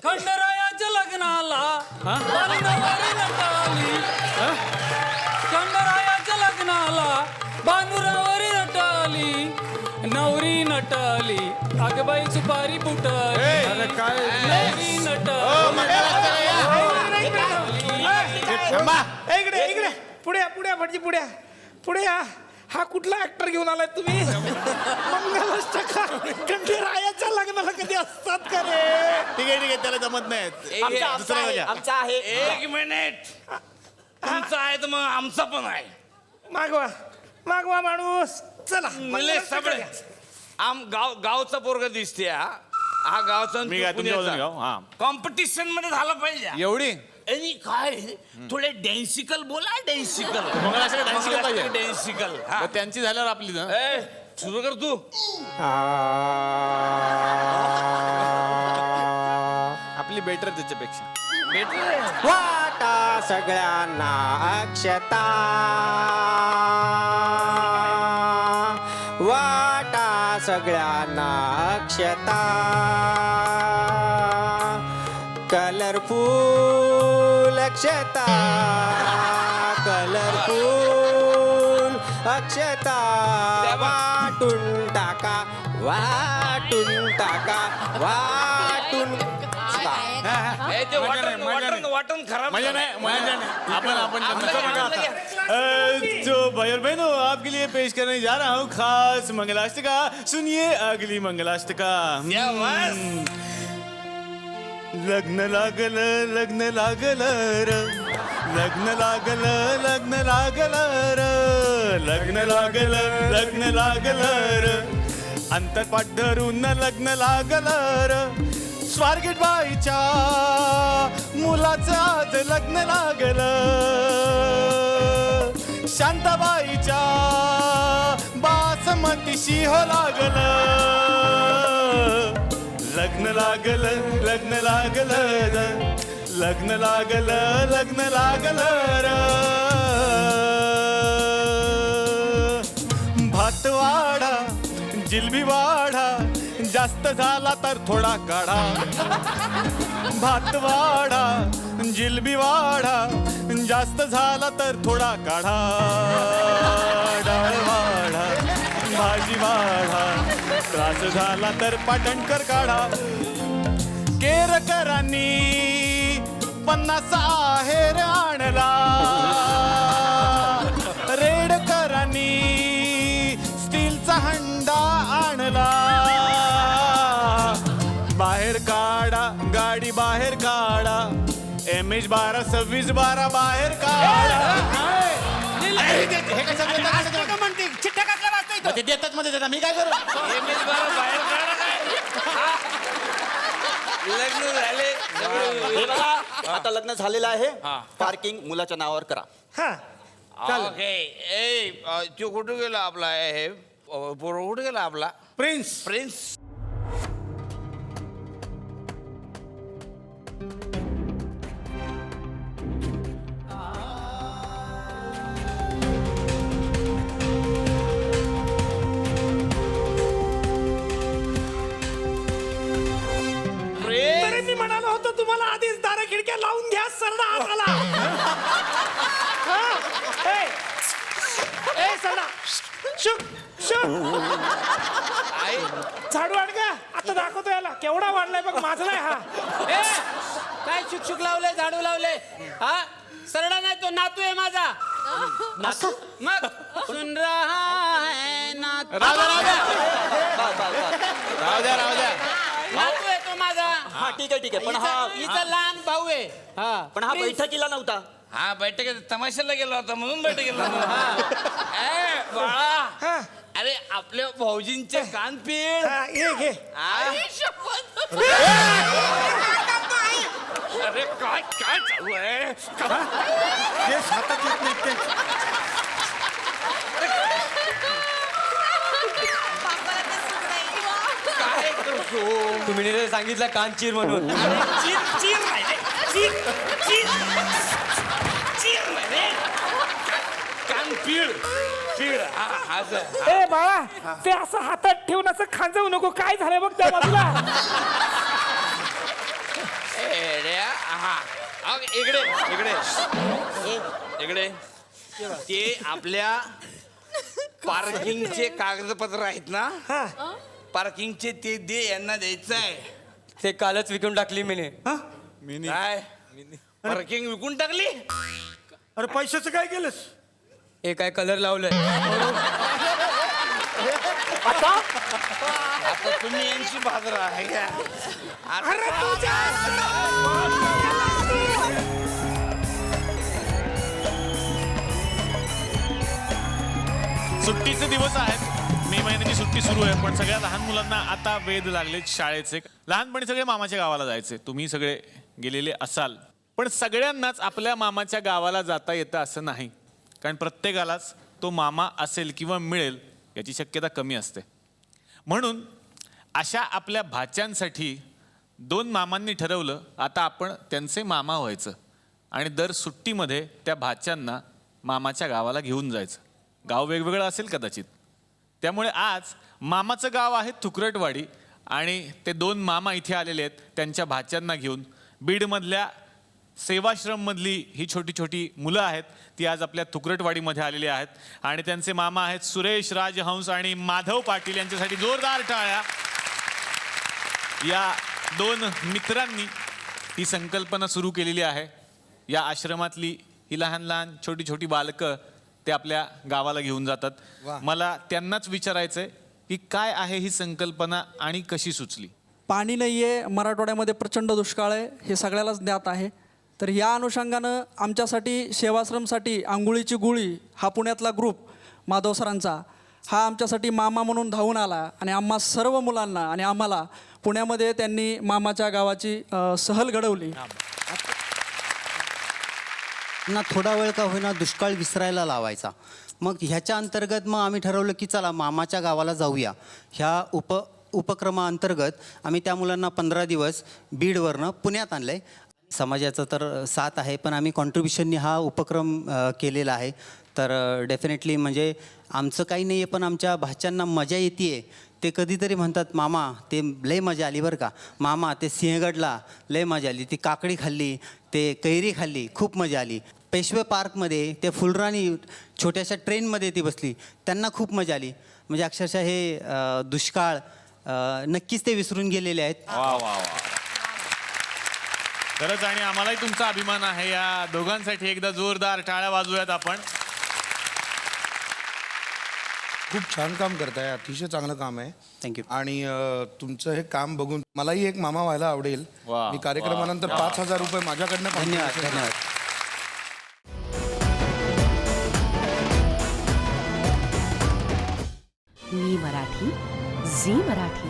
खंडरायाच्या लग्नाला बानुनवारी नटाली. खंडरायाच्या लग्नाला बानुरावरी नटाली. नवरी नटाली अगबाई सुपारी फुटाली. नवरी इकडे इकडे पुढे पुढे भटजी पुढे पुढे या. हा कुठला ऍक्टर घेऊन आलाय तुम्ही? मंगलाष्टका खंडरायाच्या लग्नाला कधी असतात का रे? ठीक आहे त्याला जमत नाही. आमचा आहे. एक मिनिट तुमचा आहे तर मग आमचा पण आहे. मागवा मागवा माणूस चला. सगळे गावचा पोरगा दिसते हा गावचा मी काय तुमच्या गाव हा कॉम्पिटिशन मध्ये झाला पाहिजे. एवढी आणि काय थोडे डॅन्सिकल बोला. डॅन्सिकल डॅन्सिकल त्यांची झाल्यावर आपली ना. सुरू कर तू. आपली बेटर त्याच्यापेक्षा. वाटा सगळ्यांना अक्षता. वाटा सगळ्यांना अक्षता. कलरफुल अक्षता. कलरफुल अक्षता. वाटून टाका. वाटून टाका. वाटून वाटण खराब मजा नहीं अपन तो भाई और बहनों आपके लिए पेश करने जा रहा हूँ खास मंगलाष्टका. सुनिए अगली मंगलाष्टका. लग्न लागल लग्न लागल र. लग्न लागल लग्न लागल र. लग्न लागल लग्न लागल र. अंतरपाठ धरून लग्न लागल र. स्वारगेट बाईच्या मुलाचं आज लग्न लागलं. शांताबाईच्या बासमतीशी हो लागलं. लग्न लागलं लग्न लागलं र. लग्न लागलं लग्न लागलं र. भात वाढा जिलबी वाढा जास्त झाला तर थोडा काढा. भात वाढा जिलबी वाढा जास्त झाला तर थोडा काढा. डाळ वाढा भाजी वाढा त्रास झाला तर पाटणकर काढा. केरकरांनी 50 आहेर आणला. रेडकरांनी स्टीलचा हंडा आणला. बाहेर काढा गाडी बाहेर काढा. MH 12 26 12 बाहेर काढा. म्हणते चिठ्ठ्या कसल्या वाचता ते देतात मध्ये देतात मी काय करू. बाहेर काढा काय. लग्न झाले. हे बघा, आता लग्न झालेलं आहे. पार्किंग मुलाच्या नावावर करा. हा ओके. तो कुठे गेला आपला हे पोरं कुठे गेला आपला प्रिन्स. प्रिन्स. तरी मी म्हणालो होतो तुम्हाला आधीच दारा खिडक्या लावून घ्या. सरडा आत आला. ए सरडा शुक शुक. झाडू आण का. आता दाखवतो याला केवढा वाढलाय बघ. माझा नाही हा. काय शुकशुक लावले झाडू लावले. हा सरडा नाही तो नातू आहे माझा. मग सुन रहा है नातू. राहू द्या नातू आहे तो माझा. हा ठीक आहे पण हा हिचा लहान भाऊ आहे. पण हा बैठकीला नव्हता. हा बैठकीत तमाशाला गेला होता म्हणून बैठकीला. बाळा अरे आपल्या भाऊजींचे कान पीळ. ये घे. अरे काय काय चालू आहे. काय करतो. तुम्ही सांगितलं कान चिर म्हणून. चीर चीर नाही रे. चीर चीर चीर नाही रे. कान पीळ पीळ. ए बाळा ते असं हातात ठेवून असं खांजवू नको. काय झालंय बघ त्या बाजूला. हा इकडे इकडे इकडे ते आपल्या पार्किंगचे कागदपत्र आहेत ना पार्किंगचे ते दे यांना द्यायचं आहे. ते कालच विकून टाकली मीने. काय पार्किंग विकून टाकली? अरे पैशाचं काय केलंस? हे काय कलर लावलंय. आता तुम्ही यांची बाजू आहे का? सुट्टीचे दिवस आहेत. मे महिन्याची सुट्टी सुरू आहे, पण सगळ्या लहान मुलांना आता वेध लागले शाळेचे. लहानपणी सगळे मामाच्या गावाला जायचे. तुम्ही सगळे गेलेले असाल, पण सगळ्यांनाच आपल्या मामाच्या गावाला जाता येतं असं नाही. कारण प्रत्येकालाच तो मामा असेल किंवा मिळेल याची शक्यता कमी असते. म्हणून अशा आपल्या भाच्यांसाठी 2 मामांनी ठरवलं आता आपण त्यांचे मामा व्हायचं आणि दर सुट्टीमध्ये त्या भाच्यांना मामाच्या गावाला घेऊन जायचं. गाव वेगवेगळं असेल कदाचित. त्यामुळे आज मामाचं गाव आहे थुकरटवाडी आणि ते 2 मामा इथे आलेले आहेत त्यांच्या भाच्यांना घेऊन. बीडमधल्या सेवाश्रममधली ही छोटी छोटी मुलं आहेत ती आज आपल्या थुकरटवाडीमध्ये आलेली आहेत आणि त्यांचे मामा आहेत सुरेश राजहंस आणि माधव पाटील. यांच्यासाठी जोरदार टाळ्या. या 2 मित्रांनी ही संकल्पना सुरू केलेली आहे. या आश्रमातली ही लहान लहान छोटी छोटी बालकं ते आपल्या गावाला घेऊन जातात. मला त्यांनाच विचारायचंय की काय आहे ही संकल्पना आणि कशी सुचली. पाणी नाही आहे, मराठवाड्यामध्ये प्रचंड दुष्काळ आहे, हे सगळ्यालाच ज्ञात आहे. तर या अनुषंगानं आमच्यासाठी सेवाश्रमसाठी आंघोळीची गुळी हा पुण्यातला ग्रुप माधव सरांचा हा आमच्यासाठी मामा म्हणून धावून आला आणि आम्हा सर्व मुलांना आणि आम्हाला पुण्यामध्ये त्यांनी मामाच्या गावाची सहल घडवली. ना थोडा वेळ का होईना दुष्काळ विसरायला लावायचा. मग ह्याच्या अंतर्गत मग आम्ही ठरवलं की चला मामाच्या गावाला जाऊया. ह्या उपक्रमाअंतर्गत आम्ही त्या मुलांना 15 दिवस बीडवरनं पुण्यात आणलं आहे. समाजाचं तर साथ आहे, पण आम्ही कॉन्ट्रीब्युशननी हा उपक्रम केलेला आहे. तर डेफिनेटली म्हणजे आमचं काही नाही आहे, पण आमच्या भाच्यांना मजा येते आहे. ते कधीतरी म्हणतात मामा ते लय मजा आली बरं का, मामा ते सिंहगडला लय मजा आली, ती काकडी खाल्ली, ते कैरी खाल्ली, खूप मजा आली. पेशवे पार्कमध्ये ते फुलराणी छोट्याशा ट्रेनमध्ये ती बसली, त्यांना खूप मजा आली. म्हणजे अक्षरशः हे दुष्काळ नक्कीच ते विसरून गेलेले आहेत. वा वा वा. खरंच आणि आम्हालाही तुमचा अभिमान आहे. या दोघांसाठी एकदा जोरदार टाळ्या वाजवूयात आपण. खूप छान काम करताय, अतिशय चांगलं काम आहे. थँक्यू. आणि तुमचं हे काम बघून मलाही एक मामा व्हायला आवडेल. वा, मी कार्यक्रमानंतर 5,000 रुपये माझ्याकडनं धन्यवाद धन्यवाद. मी मराठी, झी मराठी.